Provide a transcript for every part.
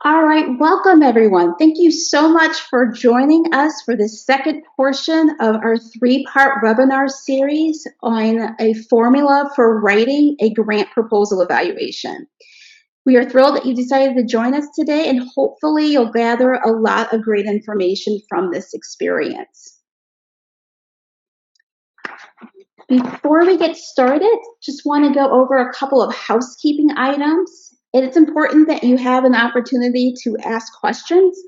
All right, welcome everyone. Thank you so much for joining us for the second portion of our three-part webinar series on a formula for writing a grant proposal evaluation. We are thrilled that you decided to join us today, and hopefully you'll gather a lot of great information from this experience. Before we get started, just want to go over a couple of housekeeping items. It's important that you have an opportunity to ask questions,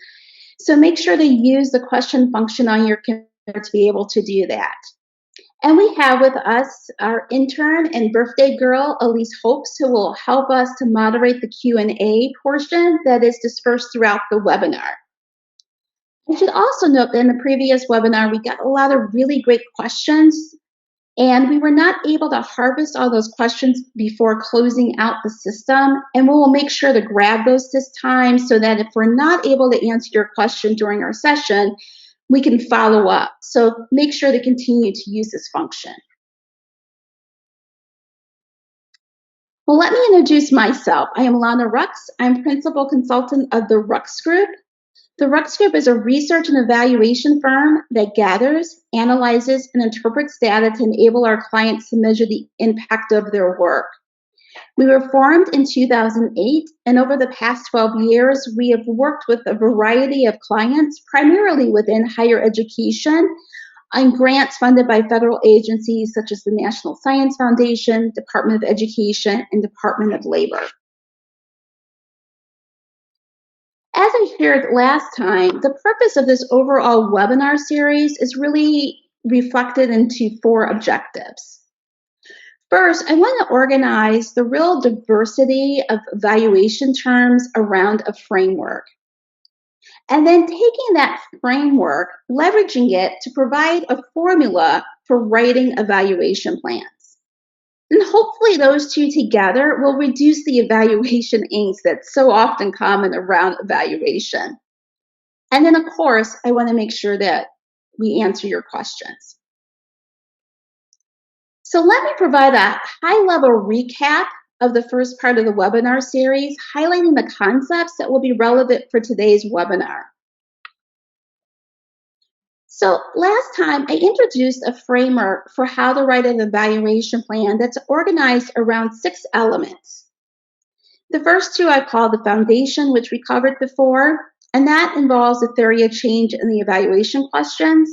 so make sure to use the question function on your computer to be able to do that. And we have with us our intern and birthday girl, Elise Hopes, who will help us to moderate the Q&A portion that is dispersed throughout the webinar. I should also note that in the previous webinar, we got a lot of really great questions, and we were not able to harvest all those questions before closing out the system. And we will make sure to grab those this time so that if we're not able to answer your question during our session, we can follow up. So make sure to continue to use this function. Well, let me introduce myself. I am Lana Rux. I'm principal consultant of the Rux Group. The Rux Group is a research and evaluation firm that gathers, analyzes, and interprets data to enable our clients to measure the impact of their work. We were formed in 2008, and over the past 12 years, we have worked with a variety of clients, primarily within higher education, on grants funded by federal agencies such as the National Science Foundation, Department of Education, and Department of Labor. As I shared last time, the purpose of this overall webinar series is really reflected into four objectives. First, I want to organize the real diversity of evaluation terms around a framework. And then taking that framework, leveraging it to provide a formula for writing evaluation plans. And hopefully those two together will reduce the evaluation angst that's so often common around evaluation. And then, of course, I want to make sure that we answer your questions. So let me provide a high-level recap of the first part of the webinar series, highlighting the concepts that will be relevant for today's webinar. So last time, I introduced a framework for how to write an evaluation plan that's organized around 6 elements. The first two I call the foundation, which we covered before, and that involves the theory of change and the evaluation questions.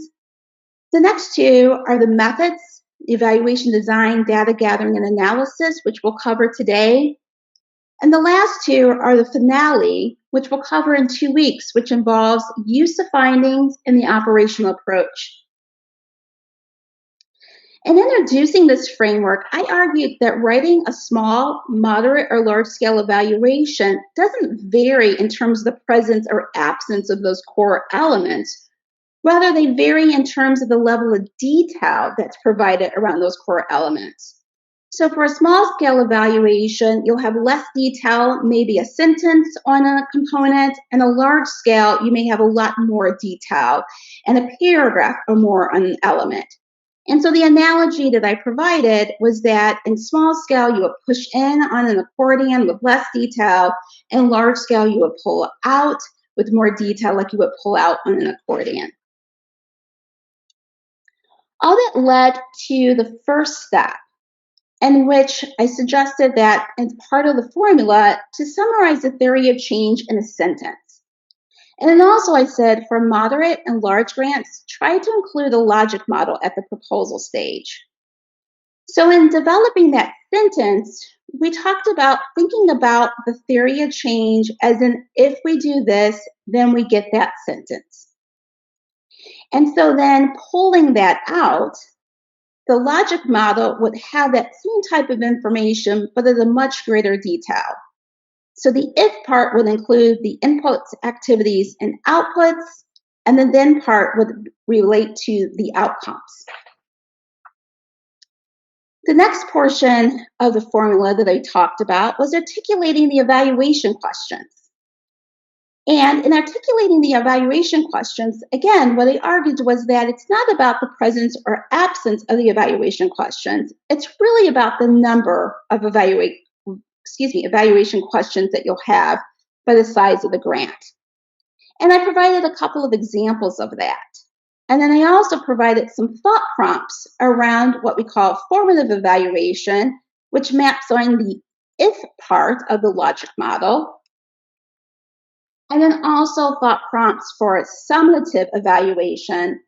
The next two are the methods, evaluation design, data gathering, and analysis, which we'll cover today. And the last two are the finale, which we'll cover in 2 weeks, which involves use of findings and the operational approach. In introducing this framework, I argued that writing a small, moderate, or large-scale evaluation doesn't vary in terms of the presence or absence of those core elements. Rather, they vary in terms of the level of detail that's provided around those core elements. So for a small-scale evaluation, you'll have less detail, maybe a sentence on a component, and a large scale, you may have a lot more detail and a paragraph or more on an element. And so the analogy that I provided was that in small scale, you would push in on an accordion with less detail, and large scale, you would pull out with more detail like you would pull out on an accordion. All that led to the first step, in which I suggested that as part of the formula to summarize the theory of change in a sentence. And then also I said for moderate and large grants, try to include a logic model at the proposal stage. So in developing that sentence, we talked about thinking about the theory of change as in if we do this, then we get that sentence. And so then pulling that out, the logic model would have that same type of information, but at a much greater detail. So the if part would include the inputs, activities, and outputs, and the then part would relate to the outcomes. The next portion of the formula that I talked about was articulating the evaluation questions. And in articulating the evaluation questions, again, what I argued was that it's not about the presence or absence of the evaluation questions. It's really about the number of evaluation questions that you'll have for the size of the grant. And I provided a couple of examples of that. And then I also provided some thought prompts around what we call formative evaluation, which maps on the if part of the logic model. And then also thought prompts for summative evaluation,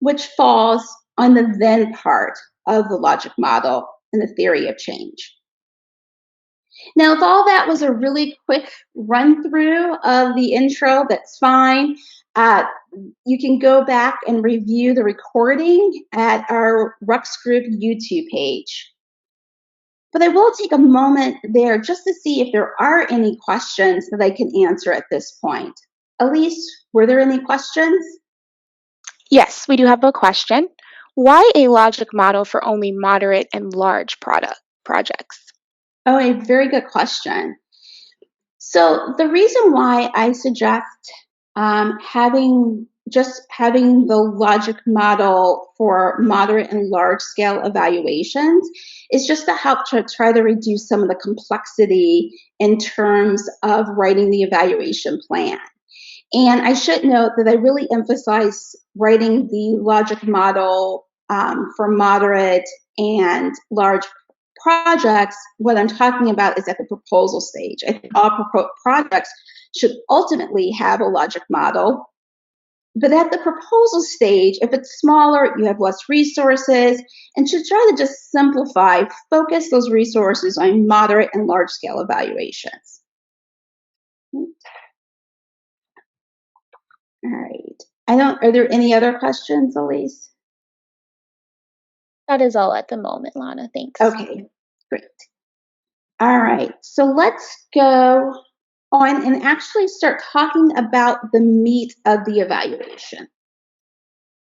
which falls on the then part of the logic model and the theory of change. Now, if all that was a really quick run through of the intro, that's fine. You can go back and review the recording at our Rux Group YouTube page. But I will take a moment there just to see if there are any questions that I can answer at this point. Elise, were there any questions? Yes, we do have a question. Why a logic model for only moderate and large projects? Oh, a very good question. So the reason why I suggest having the logic model for moderate and large scale evaluations is just to help to try to reduce some of the complexity in terms of writing the evaluation plan. And I should note that I really emphasize writing the logic model for moderate and large projects. What I'm talking about is at the proposal stage. I think all projects should ultimately have a logic model. But at the proposal stage, if it's smaller, you have less resources, and should try to just simplify, focus those resources on moderate and large scale evaluations. All right. Are there any other questions, Elise? That is all at the moment, Lana. Thanks. Okay, great. All right. So let's go on and actually start talking about the meat of the evaluation.